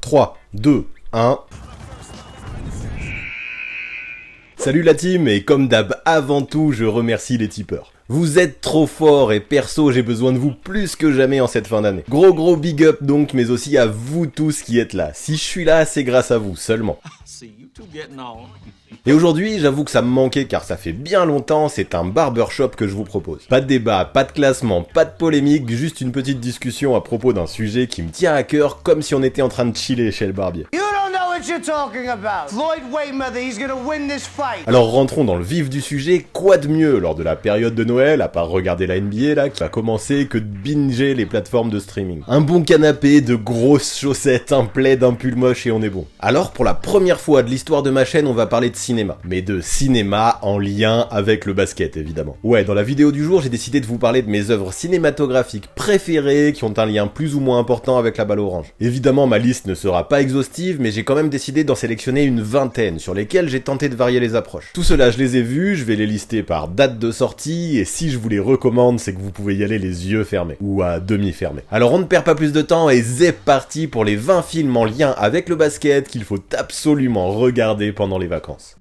3, 2, 1... Salut la team, et comme d'hab, avant tout, je remercie les tipeurs. Vous êtes trop forts et perso, j'ai besoin de vous plus que jamais en cette fin d'année. Gros big up donc, mais aussi à vous tous qui êtes là. Si je suis là, c'est grâce à vous seulement. Et aujourd'hui, j'avoue que ça me manquait car ça fait bien longtemps, c'est un barbershop que je vous propose. Pas de débat, pas de classement, pas de polémique, juste une petite discussion à propos d'un sujet qui me tient à cœur comme si on était en train de chiller chez le barbier. Alors rentrons dans le vif du sujet, quoi de mieux lors de la période de Noël, à part regarder la NBA là, qui va commencer, que de binger les plateformes de streaming. Un bon canapé, de grosses chaussettes, un plaid, un pull moche et on est bon. Alors pour la première fois de l'histoire de ma chaîne, on va parler de cinéma. Mais de cinéma en lien avec le basket évidemment. Ouais, dans la vidéo du jour, j'ai décidé de vous parler de mes œuvres cinématographiques préférées qui ont un lien plus ou moins important avec la balle orange. Évidemment, ma liste ne sera pas exhaustive, mais j'ai quand même décidé d'en sélectionner une vingtaine sur lesquelles j'ai tenté de varier les approches. Tout cela, je les ai vus, je vais les lister par date de sortie, et si je vous les recommande, c'est que vous pouvez y aller les yeux fermés, ou à demi fermés. Alors on ne perd pas plus de temps, et c'est parti pour les 20 films en lien avec le basket qu'il faut absolument regarder pendant les vacances.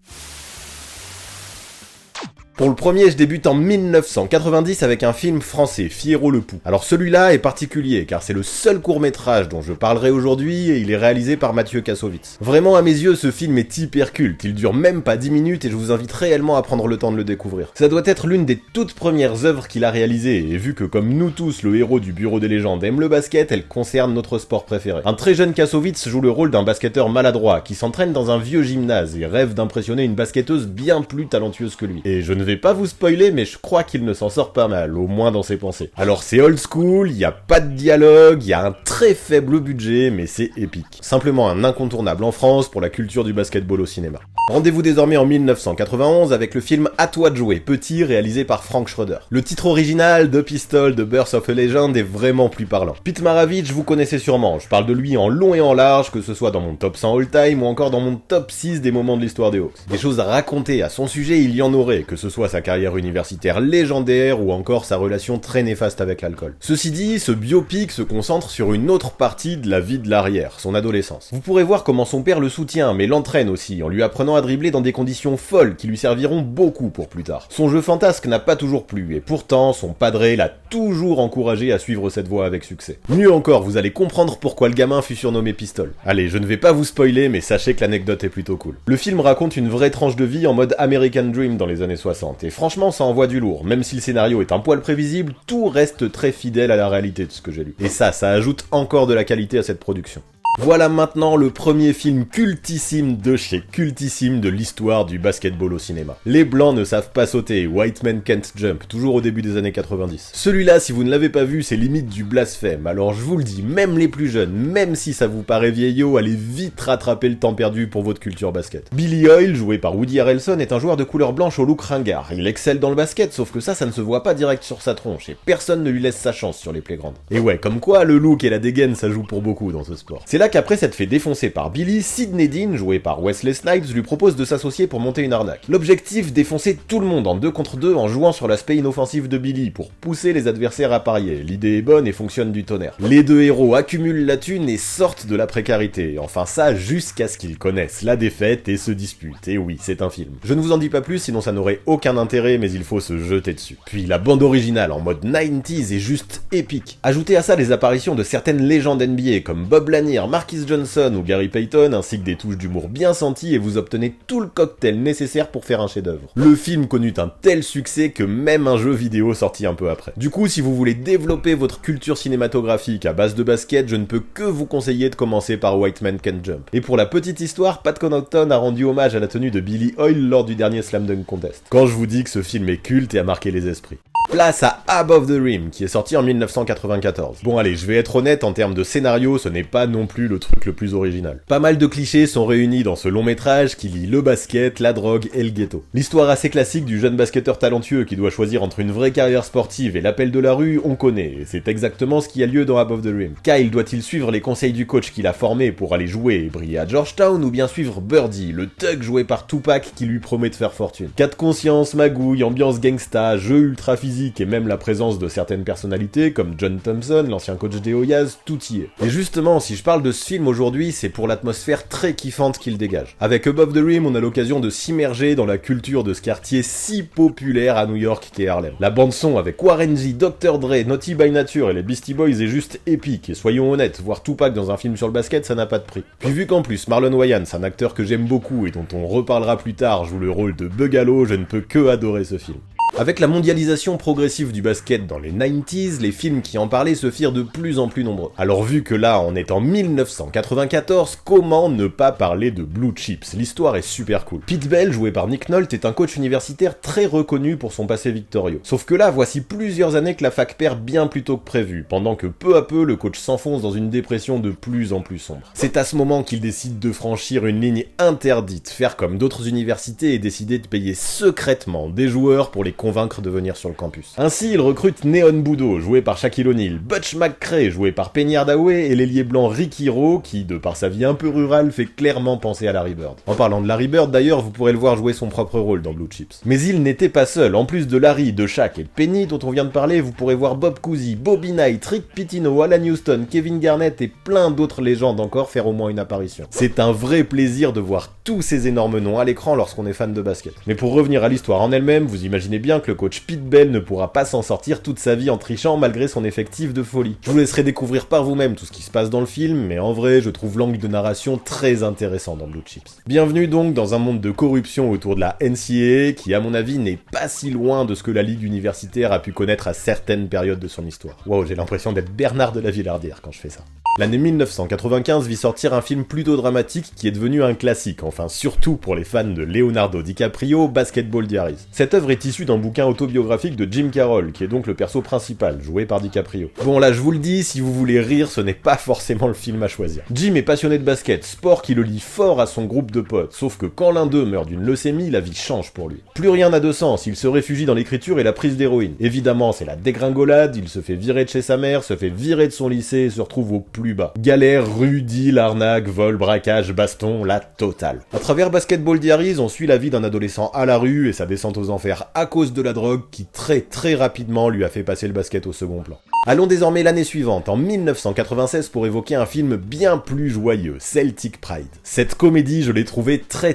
Pour le premier, je débute en 1990 avec un film français, Fiyero le Pou. Alors celui-là est particulier, car c'est le seul court-métrage dont je parlerai aujourd'hui, et il est réalisé par Mathieu Kassovitz. Vraiment, à mes yeux, ce film est hyper culte, il dure même pas 10 minutes et je vous invite réellement à prendre le temps de le découvrir. Ça doit être l'une des toutes premières œuvres qu'il a réalisées, et vu que comme nous tous, le héros du Bureau des légendes aime le basket, elle concerne notre sport préféré. Un très jeune Kassovitz joue le rôle d'un basketteur maladroit, qui s'entraîne dans un vieux gymnase et rêve d'impressionner une basketteuse bien plus talentueuse que lui. Et je ne vais pas vous spoiler, mais je crois qu'il ne s'en sort pas mal, au moins dans ses pensées. Alors c'est old school, il y a pas de dialogue, il y a un très faible budget, mais c'est épique. Simplement un incontournable en France pour la culture du basketball au cinéma. Rendez-vous désormais en 1991 avec le film À toi de jouer, petit, réalisé par Frank Schroeder. Le titre original, The Pistol, The Birth of a Legend, est vraiment plus parlant. Pete Maravich, vous connaissez sûrement, je parle de lui en long et en large, que ce soit dans mon top 100 all-time ou encore dans mon top 6 des moments de l'histoire des Hawks. Des choses à raconter à son sujet, il y en aurait, que ce soit sa carrière universitaire légendaire ou encore sa relation très néfaste avec l'alcool. Ceci dit, ce biopic se concentre sur une autre partie de la vie de l'arrière, son adolescence. Vous pourrez voir comment son père le soutient, mais l'entraîne aussi, en lui apprenant à dribbler dans des conditions folles qui lui serviront beaucoup pour plus tard. Son jeu fantasque n'a pas toujours plu, et pourtant, son padré l'a toujours encouragé à suivre cette voie avec succès. Mieux encore, vous allez comprendre pourquoi le gamin fut surnommé Pistol. Allez, je ne vais pas vous spoiler, mais sachez que l'anecdote est plutôt cool. Le film raconte une vraie tranche de vie en mode American Dream dans les années 60, et franchement, ça envoie du lourd. Même si le scénario est un poil prévisible, tout reste très fidèle à la réalité de ce que j'ai lu. Et ça ajoute encore de la qualité à cette production. Voilà maintenant le premier film cultissime de chez cultissime de l'histoire du basketball au cinéma. Les blancs ne savent pas sauter, White Men Can't Jump, toujours au début des années 90. Celui-là, si vous ne l'avez pas vu, c'est limite du blasphème, alors je vous le dis, même les plus jeunes, même si ça vous paraît vieillot, allez vite rattraper le temps perdu pour votre culture basket. Billy Hoyle, joué par Woody Harrelson, est un joueur de couleur blanche au look ringard. Il excelle dans le basket, sauf que ça ne se voit pas direct sur sa tronche, et personne ne lui laisse sa chance sur les playgrounds. Et ouais, comme quoi, le look et la dégaine, ça joue pour beaucoup dans ce sport. C'est là qu'après s'être fait défoncer par Billy, Sidney Dean, joué par Wesley Snipes, lui propose de s'associer pour monter une arnaque. L'objectif, défoncer tout le monde en 2 contre 2 en jouant sur l'aspect inoffensif de Billy, pour pousser les adversaires à parier. L'idée est bonne et fonctionne du tonnerre. Les deux héros accumulent la thune et sortent de la précarité, enfin ça jusqu'à ce qu'ils connaissent la défaite et se disputent. Et oui, c'est un film. Je ne vous en dis pas plus, sinon ça n'aurait aucun intérêt, mais il faut se jeter dessus. Puis la bande originale en mode 90s est juste épique. Ajoutez à ça les apparitions de certaines légendes NBA comme Bob Lanier, Marquis Johnson ou Gary Payton, ainsi que des touches d'humour bien senties, et vous obtenez tout le cocktail nécessaire pour faire un chef-d'œuvre. Le film connut un tel succès que même un jeu vidéo sorti un peu après. Du coup, si vous voulez développer votre culture cinématographique à base de basket, je ne peux que vous conseiller de commencer par White Man Can't Jump. Et pour la petite histoire, Pat Connaughton a rendu hommage à la tenue de Billy Hoyle lors du dernier Slam Dunk Contest. Quand je vous dis que ce film est culte et a marqué les esprits. Place à Above the Rim, qui est sorti en 1994. Bon allez, je vais être honnête, en termes de scénario, ce n'est pas non plus le truc le plus original. Pas mal de clichés sont réunis dans ce long métrage qui lie le basket, la drogue et le ghetto. L'histoire assez classique du jeune basketteur talentueux qui doit choisir entre une vraie carrière sportive et l'appel de la rue, on connaît, et c'est exactement ce qui a lieu dans Above the Rim. Kyle doit-il suivre les conseils du coach qu'il a formé pour aller jouer et briller à Georgetown, ou bien suivre Birdie, le thug joué par Tupac qui lui promet de faire fortune? Cas de conscience, magouille, ambiance gangsta, jeu ultra physique physique et même la présence de certaines personnalités comme John Thompson, l'ancien coach des Hoyas, tout y est. Et justement, si je parle de ce film aujourd'hui, c'est pour l'atmosphère très kiffante qu'il dégage. Avec Above the Rim, on a l'occasion de s'immerger dans la culture de ce quartier si populaire à New York qu'est Harlem. La bande-son avec Warren G, Dr. Dre, Naughty by Nature et les Beastie Boys est juste épique, et soyons honnêtes, voir Tupac dans un film sur le basket, ça n'a pas de prix. Puis vu qu'en plus, Marlon Wayans, un acteur que j'aime beaucoup et dont on reparlera plus tard, joue le rôle de Bugalo, je ne peux que adorer ce film. Avec la mondialisation progressive du basket dans les 90s, les films qui en parlaient se firent de plus en plus nombreux. Alors vu que là on est en 1994, comment ne pas parler de Blue Chips? L'histoire est super cool. Pete Bell, joué par Nick Nolte, est un coach universitaire très reconnu pour son passé victorieux. Sauf que là, voici plusieurs années que la fac perd bien plus tôt que prévu, pendant que peu à peu le coach s'enfonce dans une dépression de plus en plus sombre. C'est à ce moment qu'il décide de franchir une ligne interdite, faire comme d'autres universités et décider de payer secrètement des joueurs pour les convaincre de venir sur le campus. Ainsi, il recrute Neon Budo, joué par Shaquille O'Neal, Butch McCrae, joué par Penny Hardaway, et l'ailier blanc Ricky Rowe, qui, de par sa vie un peu rurale, fait clairement penser à Larry Bird. En parlant de Larry Bird, d'ailleurs, vous pourrez le voir jouer son propre rôle dans Blue Chips. Mais il n'était pas seul. En plus de Larry, de Shaq et de Penny, dont on vient de parler, vous pourrez voir Bob Cousy, Bobby Knight, Rick Pitino, Alan Houston, Kevin Garnett et plein d'autres légendes encore faire au moins une apparition. C'est un vrai plaisir de voir tous ces énormes noms à l'écran lorsqu'on est fan de basket. Mais pour revenir à l'histoire en elle-même, vous imaginez bien que le coach Pete Bell ne pourra pas s'en sortir toute sa vie en trichant malgré son effectif de folie. Je vous laisserai découvrir par vous-même tout ce qui se passe dans le film, mais en vrai, je trouve l'angle de narration très intéressant dans Blue Chips. Bienvenue donc dans un monde de corruption autour de la NCAA qui, à mon avis, n'est pas si loin de ce que la ligue universitaire a pu connaître à certaines périodes de son histoire. Wow, j'ai l'impression d'être Bernard de la Villardière quand je fais ça. L'année 1995 vit sortir un film plutôt dramatique qui est devenu un classique, enfin surtout pour les fans de Leonardo DiCaprio, Basketball Diaries. Cette œuvre est issue d'un bouquin autobiographique de Jim Carroll, qui est donc le perso principal, joué par DiCaprio. Bon là je vous le dis, si vous voulez rire, ce n'est pas forcément le film à choisir. Jim est passionné de basket, sport qui le lie fort à son groupe de potes, sauf que quand l'un d'eux meurt d'une leucémie, la vie change pour lui. Plus rien n'a de sens, il se réfugie dans l'écriture et la prise d'héroïne. Évidemment c'est la dégringolade, il se fait virer de chez sa mère, se fait virer de son lycée et se retrouve au plus bas. Galère, rue, deal, arnaque, vol, braquage, baston, la totale. À travers Basketball Diaries, on suit la vie d'un adolescent à la rue et sa descente aux enfers à cause de la drogue qui très rapidement lui a fait passer le basket au second plan. Allons désormais l'année suivante, en 1996, pour évoquer un film bien plus joyeux, Celtic Pride. Cette comédie, je l'ai trouvée très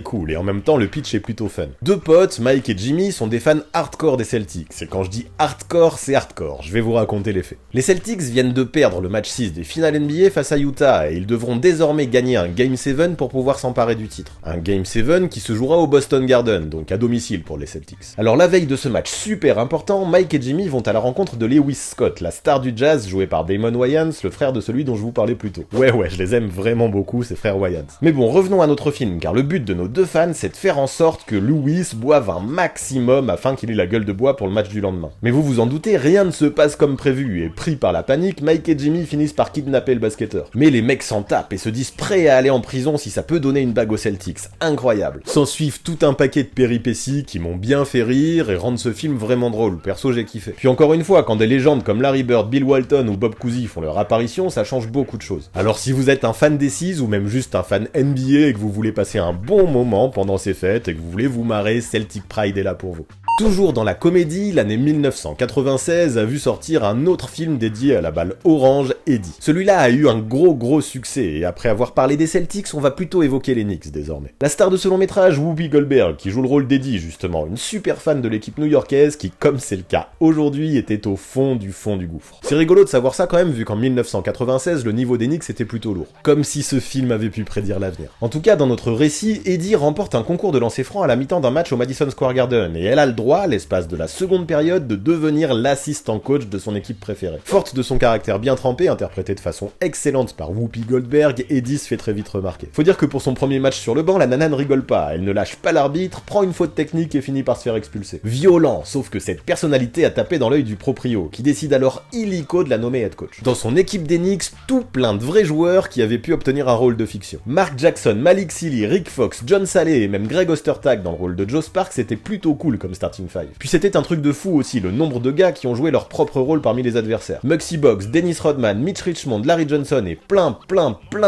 cool, et en même temps, le pitch est plutôt fun. Deux potes, Mike et Jimmy, sont des fans hardcore des Celtics, et quand je dis hardcore, c'est hardcore, je vais vous raconter les faits. Les Celtics viennent de perdre le match 6 des finales NBA face à Utah, et ils devront désormais gagner un Game 7 pour pouvoir s'emparer du titre. Un Game 7 qui se jouera au Boston Garden, donc à domicile pour les Celtics. Alors la veille de ce match super important, Mike et Jimmy vont à la rencontre de Lewis Scott, la star du jazz joué par Damon Wayans, le frère de celui dont je vous parlais plus tôt. Ouais, je les aime vraiment beaucoup, ces frères Wayans. Mais bon, revenons à notre film, car le but de nos deux fans, c'est de faire en sorte que Lewis boive un maximum afin qu'il ait la gueule de bois pour le match du lendemain. Mais vous vous en doutez, rien ne se passe comme prévu, et pris par la panique, Mike et Jimmy finissent par kidnapper le basketteur. Mais les mecs s'en tapent et se disent prêts à aller en prison si ça peut donner une bague aux Celtics. Incroyable. S'en suivent tout un paquet de péripéties qui m'ont bien fait rire et rendent ce film vraiment drôle. Perso, j'ai kiffé. Puis encore une fois, quand des légendes comme Larry Bird, Bill Walton ou Bob Cousy font leur apparition, ça change beaucoup de choses. Alors si vous êtes un fan des Seas ou même juste un fan NBA et que vous voulez passer un bon moment pendant ces fêtes et que vous voulez vous marrer, Celtic Pride est là pour vous. Toujours dans la comédie, l'année 1996 a vu sortir un autre film dédié à la balle orange, Eddie. Celui-là a eu un gros succès, et après avoir parlé des Celtics, on va plutôt évoquer les Knicks désormais. La star de ce long métrage, Whoopi Goldberg, qui joue le rôle d'Eddie justement, une super fan de l'équipe new-yorkaise qui, comme c'est le cas aujourd'hui, était au fond du gouffre. C'est rigolo de savoir ça quand même, vu qu'en 1996, le niveau des Knicks était plutôt lourd. Comme si ce film avait pu prédire l'avenir. En tout cas, dans notre récit, Eddie remporte un concours de lancer franc à la mi-temps d'un match au Madison Square Garden, et elle a le droit, à l'espace de la seconde période, de devenir l'assistant coach de son équipe préférée. Forte de son caractère bien trempé, interprété de façon excellente par Whoopi Goldberg, Eddie se fait très vite remarquer. Faut dire que pour son premier match sur le banc, la nana ne rigole pas, elle ne lâche pas l'arbitre, prend une faute technique et finit par se faire expulser. Violent, sauf que cette personnalité a tapé dans l'œil du proprio, qui décide alors illico de la nommer head coach. Dans son équipe des Knicks, tout plein de vrais joueurs qui avaient pu obtenir un rôle de fiction. Mark Jackson, Malik Sealy, Rick Fox, John Saleh et même Greg Ostertag dans le rôle de Joe Sparks, c'était plutôt cool comme starting Starting Five. Puis c'était un truc de fou aussi, le nombre de gars qui ont joué leur propre rôle parmi les adversaires. Muggsy Bogues, Dennis Rodman, Mitch Richmond, Larry Johnson et plein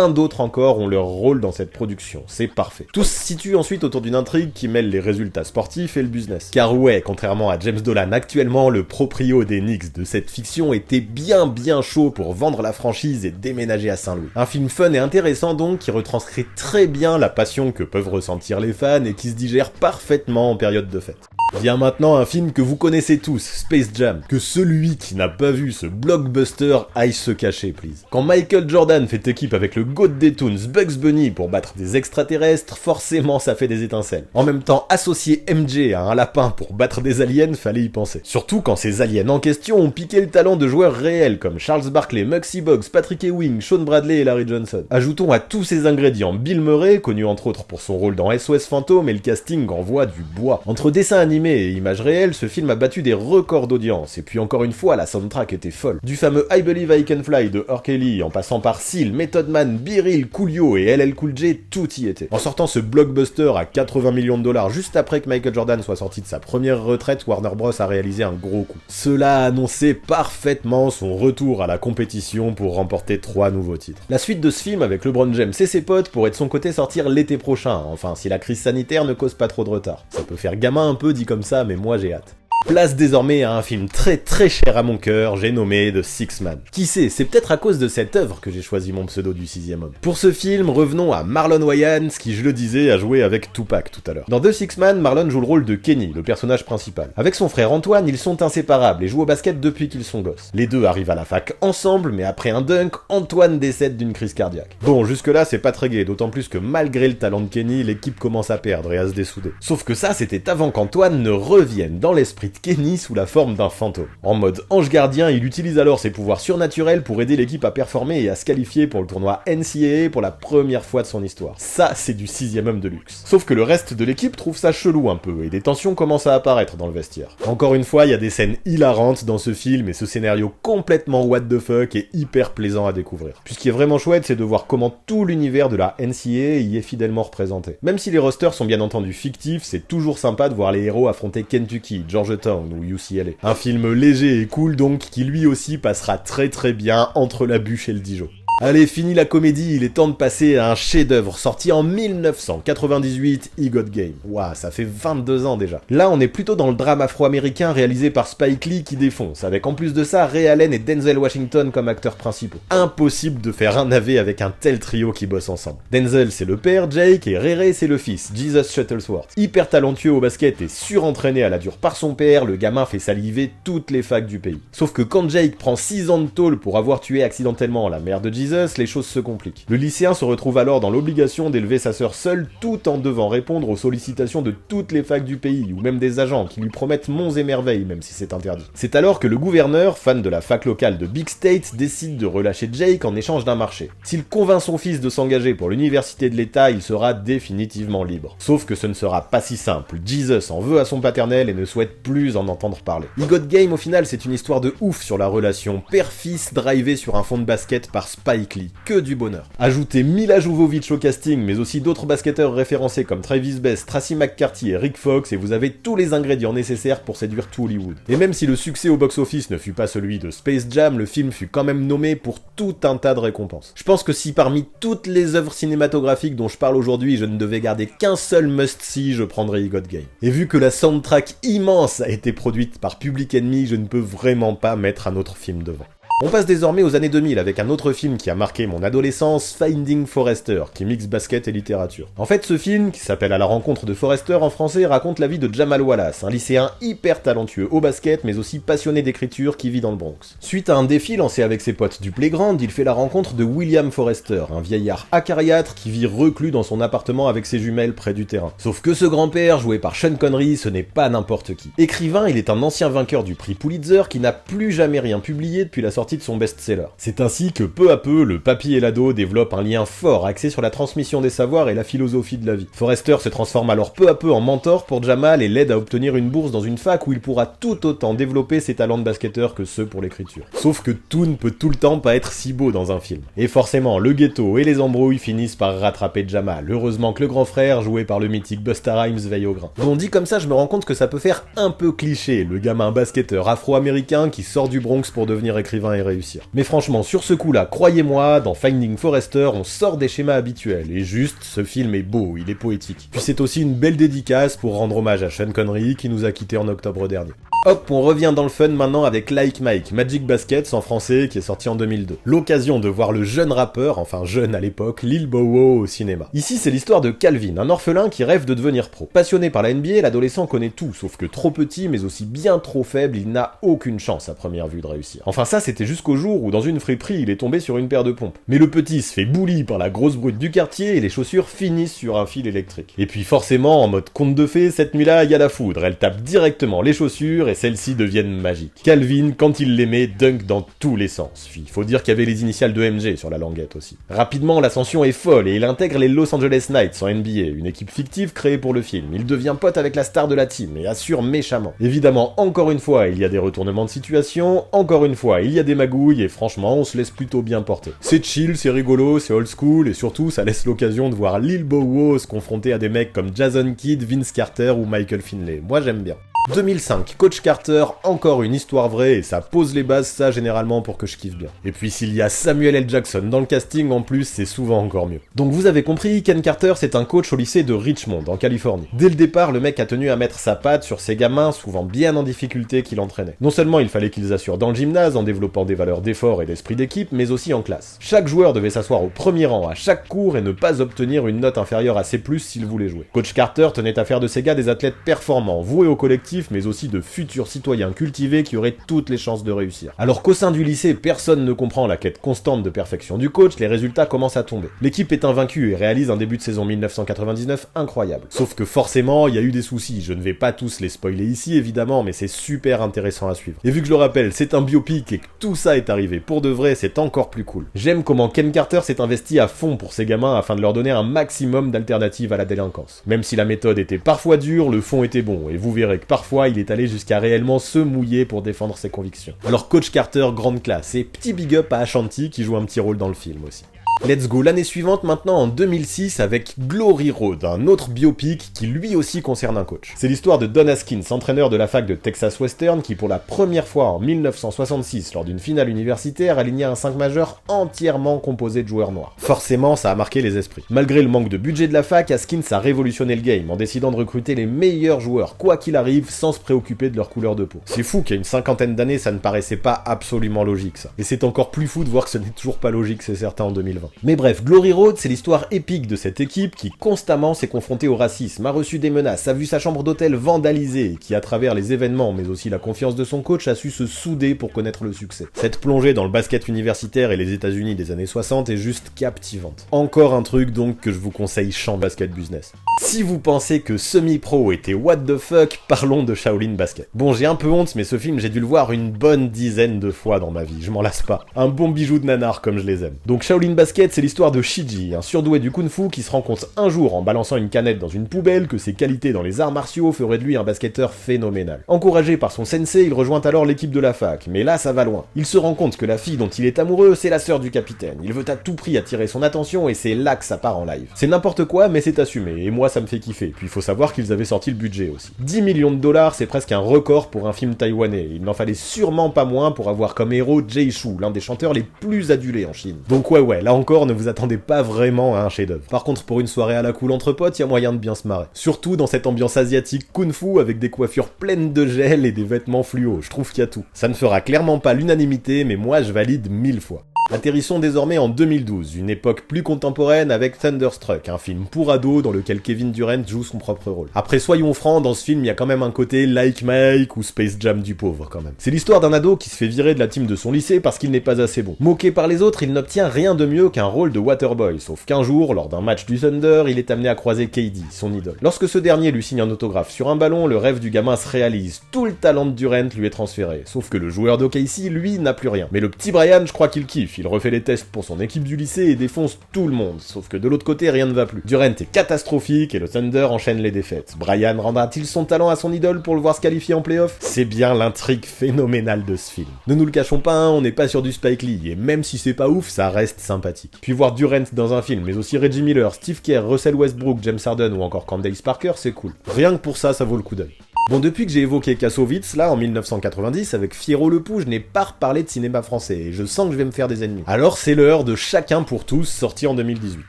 d'autres encore ont leur rôle dans cette production, c'est parfait. Tout se situe ensuite autour d'une intrigue qui mêle les résultats sportifs et le business. Car ouais, contrairement à James Dolan actuellement, le proprio des Knicks de cette fiction était bien chaud pour vendre la franchise et déménager à Saint-Louis. Un film fun et intéressant donc, qui retranscrit très bien la passion que peuvent ressentir les fans et qui se digère parfaitement en période de fête. Vient maintenant un film que vous connaissez tous, Space Jam. Que celui qui n'a pas vu ce blockbuster aille se cacher, please. Quand Michael Jordan fait équipe avec le GOAT des Toons, Bugs Bunny, pour battre des extraterrestres, forcément ça fait des étincelles. En même temps, associer MJ à un lapin pour battre des aliens, fallait y penser. Surtout quand ces aliens en question ont piqué le talent de joueurs réels comme Charles Barkley, Muggsy Bogues, Patrick Ewing, Shawn Bradley et Larry Johnson. Ajoutons à tous ces ingrédients Bill Murray, connu entre autres pour son rôle dans SOS Fantôme, et le casting envoie du bois. Entre dessins animés et images réelles, ce film a battu des records d'audience, et puis encore une fois, la soundtrack était folle. Du fameux I Believe I Can Fly de R. Kelly, en passant par Seal, Method Man, B-Real, Coolio et LL Cool J, tout y était. En sortant ce blockbuster à 80 millions de dollars juste après que Michael Jordan soit sorti de sa première retraite, Warner Bros a réalisé un gros coup. Cela annonçait parfaitement son retour à la compétition pour remporter 3 nouveaux titres. La suite de ce film avec LeBron James et ses potes pourrait de son côté sortir l'été prochain, enfin si la crise sanitaire ne cause pas trop de retard. Ça peut faire gamin un peu dit comme ça, mais moi j'ai hâte. Place désormais à un film très cher à mon cœur, j'ai nommé The Sixth Man. Qui sait, c'est peut-être à cause de cette œuvre que j'ai choisi mon pseudo du 6e homme. Pour ce film, revenons à Marlon Wayans, qui, je le disais, a joué avec Tupac tout à l'heure. Dans The Sixth Man, Marlon joue le rôle de Kenny, le personnage principal. Avec son frère Antoine, ils sont inséparables et jouent au basket depuis qu'ils sont gosses. Les deux arrivent à la fac ensemble, mais après un dunk, Antoine décède d'une crise cardiaque. Bon, jusque-là, c'est pas très gai, d'autant plus que malgré le talent de Kenny, l'équipe commence à perdre et à se dessouder. Sauf que ça, c'était avant qu'Antoine ne revienne dans l'esprit de Kenny sous la forme d'un fantôme. En mode ange gardien, il utilise alors ses pouvoirs surnaturels pour aider l'équipe à performer et à se qualifier pour le tournoi NCAA pour la première fois de son histoire. Ça, c'est du 6e homme de luxe. Sauf que le reste de l'équipe trouve ça chelou un peu, et des tensions commencent à apparaître dans le vestiaire. Encore une fois, il y a des scènes hilarantes dans ce film, et ce scénario complètement what the fuck est hyper plaisant à découvrir. Puis ce qui est vraiment chouette, c'est de voir comment tout l'univers de la NCAA y est fidèlement représenté. Même si les rosters sont bien entendu fictifs, c'est toujours sympa de voir les héros affronter Kentucky, Georgetown ou UCLA. Un film léger et cool donc, qui lui aussi passera très bien entre la bûche et le Dijon. Allez, fini la comédie, il est temps de passer à un chef-d'œuvre sorti en 1998, He Got Game. Ouah, ça fait 22 ans déjà. Là, on est plutôt dans le drame afro-américain réalisé par Spike Lee qui défonce, avec en plus de ça Ray Allen et Denzel Washington comme acteurs principaux. Impossible de faire un navet avec un tel trio qui bosse ensemble. Denzel, c'est le père, Jake, et Ray Ray, c'est le fils, Jesus Shuttlesworth. Hyper talentueux au basket et surentraîné à la dure par son père, le gamin fait saliver toutes les facs du pays. Sauf que quand Jake prend 6 ans de tôle pour avoir tué accidentellement la mère de Jesus, les choses se compliquent. Le lycéen se retrouve alors dans l'obligation d'élever sa sœur seule tout en devant répondre aux sollicitations de toutes les facs du pays, ou même des agents qui lui promettent monts et merveilles même si c'est interdit. C'est alors que le gouverneur, fan de la fac locale de Big State, décide de relâcher Jake en échange d'un marché. S'il convainc son fils de s'engager pour l'université de l'État, il sera définitivement libre. Sauf que ce ne sera pas si simple. Jesus en veut à son paternel et ne souhaite plus en entendre parler. He Got Game au final c'est une histoire de ouf sur la relation père-fils drivée sur un fond de basket par Spike Lee, que du bonheur. Ajoutez Mila Jovovich au casting, mais aussi d'autres basketteurs référencés comme Travis Best, Tracy McCarty et Rick Fox, et vous avez tous les ingrédients nécessaires pour séduire tout Hollywood. Et même si le succès au box-office ne fut pas celui de Space Jam, le film fut quand même nommé pour tout un tas de récompenses. Je pense que si parmi toutes les œuvres cinématographiques dont je parle aujourd'hui, je ne devais garder qu'un seul must-see, je prendrais He Got Game. Et vu que la soundtrack immense a été produite par Public Enemy, je ne peux vraiment pas mettre un autre film devant. On passe désormais aux années 2000 avec un autre film qui a marqué mon adolescence, Finding Forrester, qui mixe basket et littérature. En fait, ce film, qui s'appelle À la rencontre de Forrester en français, raconte la vie de Jamal Wallace, un lycéen hyper talentueux au basket, mais aussi passionné d'écriture qui vit dans le Bronx. Suite à un défi lancé avec ses potes du playground, il fait la rencontre de William Forrester, un vieillard acariâtre qui vit reclus dans son appartement avec ses jumelles près du terrain. Sauf que ce grand-père, joué par Sean Connery, ce n'est pas n'importe qui. Écrivain, il est un ancien vainqueur du prix Pulitzer qui n'a plus jamais rien publié depuis la sortie sortie de son best-seller. C'est ainsi que peu à peu, le papy et l'ado développent un lien fort axé sur la transmission des savoirs et la philosophie de la vie. Forrester se transforme alors peu à peu en mentor pour Jamal et l'aide à obtenir une bourse dans une fac où il pourra tout autant développer ses talents de basketteur que ceux pour l'écriture. Sauf que tout ne peut tout le temps pas être si beau dans un film. Et forcément, le ghetto et les embrouilles finissent par rattraper Jamal. Heureusement que le grand frère, joué par le mythique Busta Rhymes, veille au grain. Bon, dit comme ça, je me rends compte que ça peut faire un peu cliché, le gamin basketteur afro-américain qui sort du Bronx pour devenir écrivain et réussir. Mais franchement, sur ce coup-là, croyez-moi, dans Finding Forrester, on sort des schémas habituels, et juste, ce film est beau, il est poétique. Puis c'est aussi une belle dédicace pour rendre hommage à Sean Connery qui nous a quittés en octobre dernier. Hop, on revient dans le fun maintenant avec Like Mike, Magic Baskets en français, qui est sorti en 2002. L'occasion de voir le jeune rappeur, enfin jeune à l'époque, Lil Bow Wow au cinéma. Ici, c'est l'histoire de Calvin, un orphelin qui rêve de devenir pro. Passionné par la NBA, l'adolescent connaît tout, sauf que trop petit, mais aussi bien trop faible, il n'a aucune chance à première vue de réussir. Enfin ça, c'était jusqu'au jour où dans une friperie, il est tombé sur une paire de pompes. Mais le petit se fait bully par la grosse brute du quartier et les chaussures finissent sur un fil électrique. Et puis forcément, en mode conte de fées, cette nuit-là, il y a la foudre. Elle tape directement les chaussures et celles-ci deviennent magiques. Calvin, quand il les met, dunk dans tous les sens. Il faut dire qu'il y avait les initiales de MJ sur la languette aussi. Rapidement, l'ascension est folle et il intègre les Los Angeles Knights en NBA, une équipe fictive créée pour le film. Il devient pote avec la star de la team et assure méchamment. Évidemment, encore une fois, il y a des retournements de situation, encore une fois, il y a des magouilles et franchement, on se laisse plutôt bien porter. C'est chill, c'est rigolo, c'est old school et surtout, ça laisse l'occasion de voir Lil Bow Wow se confronter à des mecs comme Jason Kidd, Vince Carter ou Michael Finley. Moi, j'aime bien. 2005, Coach Carter, encore une histoire vraie et ça pose les bases, ça généralement pour que je kiffe bien. Et puis s'il y a Samuel L. Jackson dans le casting en plus, c'est souvent encore mieux. Donc vous avez compris, Ken Carter c'est un coach au lycée de Richmond, en Californie. Dès le départ, le mec a tenu à mettre sa patte sur ses gamins, souvent bien en difficulté, qu'il entraînait. Non seulement il fallait qu'ils assurent dans le gymnase en développant des valeurs d'effort et d'esprit d'équipe, mais aussi en classe. Chaque joueur devait s'asseoir au premier rang à chaque cours et ne pas obtenir une note inférieure à C+, s'il voulait jouer. Coach Carter tenait à faire de ces gars des athlètes performants, voués au collectif, mais aussi de futurs citoyens cultivés qui auraient toutes les chances de réussir. Alors qu'au sein du lycée, personne ne comprend la quête constante de perfection du coach, les résultats commencent à tomber. L'équipe est invaincue et réalise un début de saison 1999 incroyable. Sauf que forcément, il y a eu des soucis. Je ne vais pas tous les spoiler ici, évidemment, mais c'est super intéressant à suivre. Et vu que je le rappelle, c'est un biopic et que tout ça est arrivé pour de vrai, c'est encore plus cool. J'aime comment Ken Carter s'est investi à fond pour ses gamins afin de leur donner un maximum d'alternatives à la délinquance. Même si la méthode était parfois dure, le fond était bon, et vous verrez que parfois il est allé jusqu'à réellement se mouiller pour défendre ses convictions. Alors Coach Carter, grande classe, et petit big up à Ashanti qui joue un petit rôle dans le film aussi. Let's go, l'année suivante maintenant en 2006 avec Glory Road, un autre biopic qui lui aussi concerne un coach. C'est l'histoire de Don Haskins, entraîneur de la fac de Texas Western qui pour la première fois en 1966 lors d'une finale universitaire aligna un 5 majeur entièrement composé de joueurs noirs. Forcément ça a marqué les esprits. Malgré le manque de budget de la fac, Haskins a révolutionné le game en décidant de recruter les meilleurs joueurs quoi qu'il arrive sans se préoccuper de leur couleur de peau. C'est fou qu'à une cinquantaine d'années ça ne paraissait pas absolument logique ça. Et c'est encore plus fou de voir que ce n'est toujours pas logique, c'est certain, en 2020. Mais bref, Glory Road, c'est l'histoire épique de cette équipe qui constamment s'est confrontée au racisme, a reçu des menaces, a vu sa chambre d'hôtel vandalisée, et qui à travers les événements, mais aussi la confiance de son coach, a su se souder pour connaître le succès. Cette plongée dans le basket universitaire et les États-Unis des années 60 est juste captivante. Encore un truc donc que je vous conseille champ basket business. Si vous pensez que semi-pro était what the fuck, parlons de Shaolin Basket. Bon, j'ai un peu honte, mais ce film, j'ai dû le voir une bonne dizaine de fois dans ma vie, je m'en lasse pas. Un bon bijou de nanar comme je les aime. Donc Shaolin Basket, c'est l'histoire de Shiji, un surdoué du kung-fu qui se rend compte un jour en balançant une canette dans une poubelle que ses qualités dans les arts martiaux feraient de lui un basketteur phénoménal. Encouragé par son sensei, il rejoint alors l'équipe de la fac, mais là ça va loin. Il se rend compte que la fille dont il est amoureux, c'est la sœur du capitaine. Il veut à tout prix attirer son attention et c'est là que ça part en live. C'est n'importe quoi, mais c'est assumé, et moi ça me fait kiffer. Puis il faut savoir qu'ils avaient sorti le budget aussi. 10 millions de dollars, c'est presque un record pour un film taïwanais. Il n'en fallait sûrement pas moins pour avoir comme héros Jay Chou, l'un des chanteurs les plus adulés en Chine. Donc ouais, là encore, ne vous attendez pas vraiment à un chef-d'œuvre. Par contre, pour une soirée à la cool entre potes, y a moyen de bien se marrer. Surtout dans cette ambiance asiatique kung-fu avec des coiffures pleines de gel et des vêtements fluo. Je trouve qu'il y a tout. Ça ne fera clairement pas l'unanimité, mais moi je valide 1000 fois. Atterrissons désormais en 2012, une époque plus contemporaine avec Thunderstruck, un film pour ados dans lequel Kevin Durant joue son propre rôle. Après, soyons francs, dans ce film, il y a quand même un côté Like Mike ou Space Jam du pauvre quand même. C'est l'histoire d'un ado qui se fait virer de la team de son lycée parce qu'il n'est pas assez bon. Moqué par les autres, il n'obtient rien de mieux qu'un rôle de Waterboy, sauf qu'un jour, lors d'un match du Thunder, il est amené à croiser KD, son idole. Lorsque ce dernier lui signe un autographe sur un ballon, le rêve du gamin se réalise, tout le talent de Durant lui est transféré, sauf que le joueur d'OKC, lui, n'a plus rien. Mais le petit Brian, je crois qu'il kiffe, il refait les tests pour son équipe du lycée et défonce tout le monde, sauf que de l'autre côté, rien ne va plus. Durant est catastrophique et le Thunder enchaîne les défaites. Brian rendra-t-il son talent à son idole pour le voir se qualifier en playoff? C'est bien l'intrigue phénoménale de ce film. Ne nous le cachons pas, hein, on n'est pas sur du Spike Lee, et même si c'est pas ouf, ça reste sympathique. Puis voir Durant dans un film, mais aussi Reggie Miller, Steve Kerr, Russell Westbrook, James Harden ou encore Candace Parker, c'est cool. Rien que pour ça, ça vaut le coup d'œil. Bon, depuis que j'ai évoqué Kassovitz, là, en 1990, avec Fiyero Le Pou, je n'ai pas reparlé de cinéma français, et je sens que je vais me faire des ennemis. Alors c'est l'heure de Chacun pour tous, sorti en 2018.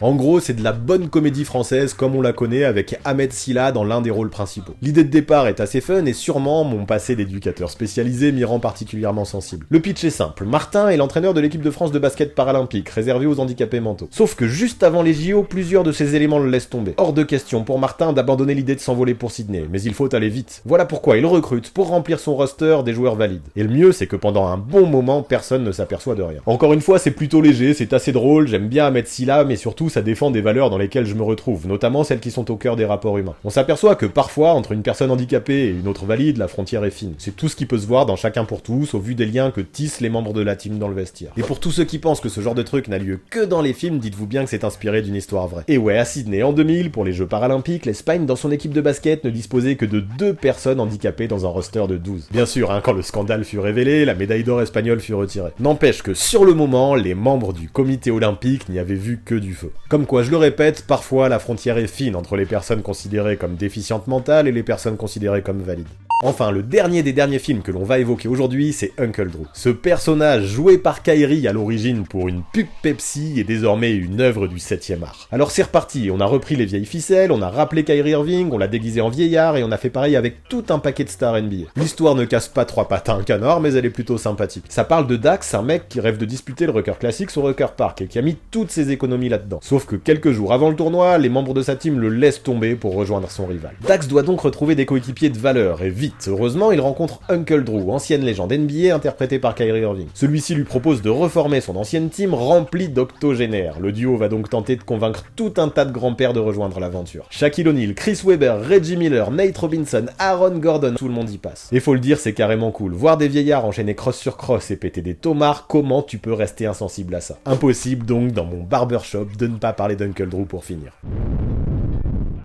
En gros, c'est de la bonne comédie française comme on la connaît, avec Ahmed Silla dans l'un des rôles principaux. L'idée de départ est assez fun, et sûrement mon passé d'éducateur spécialisé m'y rend particulièrement sensible. Le pitch est simple, Martin est l'entraîneur de l'équipe de France de basket paralympique, réservée aux handicapés mentaux. Sauf que juste avant les JO, plusieurs de ces éléments le laissent tomber. Hors de question pour Martin d'abandonner l'idée de s'envoler pour Sydney, mais il faut aller vite. Voilà pourquoi il recrute pour remplir son roster des joueurs valides. Et le mieux, c'est que pendant un bon moment, personne ne s'aperçoit de rien. Encore une fois, c'est plutôt léger, c'est assez drôle, j'aime bien Ahmed Silla, mais surtout ça défend des valeurs dans lesquelles je me retrouve, notamment celles qui sont au cœur des rapports humains. On s'aperçoit que parfois, entre une personne handicapée et une autre valide, la frontière est fine. C'est tout ce qui peut se voir dans Chacun pour tous, au vu des liens que tissent les membres de la team dans le vestiaire. Et pour tous ceux qui pensent que ce genre de truc n'a lieu que dans les films, dites-vous bien que c'est inspiré d'une histoire vraie. Et ouais, à Sydney en 2000, pour les Jeux paralympiques, l'Espagne, dans son équipe de basket, ne disposait que de 2 personnes handicapées dans un roster de 12. Bien sûr, hein, quand le scandale fut révélé, la médaille d'or espagnole fut retirée. N'empêche que sur le moment, les membres du comité olympique n'y avaient vu que du feu. Comme quoi, je le répète, parfois la frontière est fine entre les personnes considérées comme déficientes mentales et les personnes considérées comme valides. Enfin, le dernier des derniers films que l'on va évoquer aujourd'hui, c'est Uncle Drew. Ce personnage joué par Kyrie à l'origine pour une pub Pepsi est désormais une œuvre du 7e art. Alors c'est reparti, on a repris les vieilles ficelles, on a rappelé Kyrie Irving, on l'a déguisé en vieillard et on a fait pareil avec tout un paquet de stars NBA. L'histoire ne casse pas 3 pattes à un canard, mais elle est plutôt sympathique. Ça parle de Dax, un mec qui rêve de disputer le Rucker Classics au Rucker Park et qui a mis toutes ses économies là-dedans. Sauf que quelques jours avant le tournoi, les membres de sa team le laissent tomber pour rejoindre son rival. Dax doit donc retrouver des coéquipiers de valeur et vite. Heureusement, il rencontre Uncle Drew, ancienne légende NBA interprétée par Kyrie Irving. Celui-ci lui propose de reformer son ancienne team remplie d'octogénaires. Le duo va donc tenter de convaincre tout un tas de grands-pères de rejoindre l'aventure. Shaquille O'Neal, Chris Webber, Reggie Miller, Nate Robinson, Aaron Gordon, tout le monde y passe. Et faut le dire, c'est carrément cool. Voir des vieillards enchaîner cross sur cross et péter des tomards, comment tu peux rester insensible à ça? Impossible donc, dans mon barbershop, de ne pas parler d'Uncle Drew pour finir.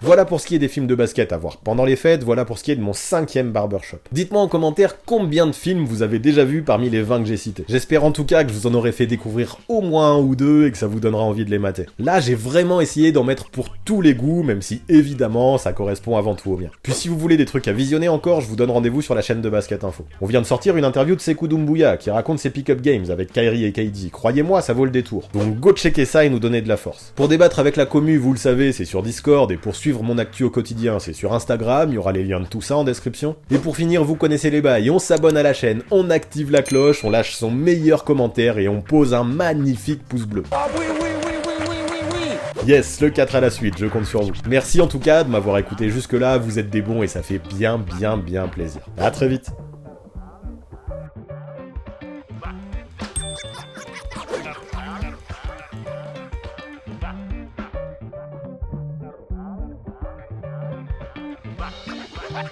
Voilà pour ce qui est des films de basket à voir pendant les fêtes, voilà pour ce qui est de mon 5e barbershop. Dites-moi en commentaire combien de films vous avez déjà vus parmi les 20 que j'ai cités. J'espère en tout cas que je vous en aurai fait découvrir au moins un ou deux et que ça vous donnera envie de les mater. Là, j'ai vraiment essayé d'en mettre pour tous les goûts, même si évidemment ça correspond avant tout au mien. Puis si vous voulez des trucs à visionner encore, je vous donne rendez-vous sur la chaîne de Basket Info. On vient de sortir une interview de Sekou Doumbouya qui raconte ses pick-up games avec Kyrie et KD. Croyez-moi, ça vaut le détour. Donc go checker ça et nous donner de la force. Pour débattre avec la commu, vous le savez, c'est sur Discord et pour suivre mon actu au quotidien, c'est sur Instagram, il y aura les liens de tout ça en description. Et pour finir, vous connaissez les bails, on s'abonne à la chaîne, on active la cloche, on lâche son meilleur commentaire et on pose un magnifique pouce bleu. Ah oui. Yes, le 4 à la suite, je compte sur vous. Merci en tout cas de m'avoir écouté jusque là, vous êtes des bons et ça fait bien plaisir. À très vite. Bye.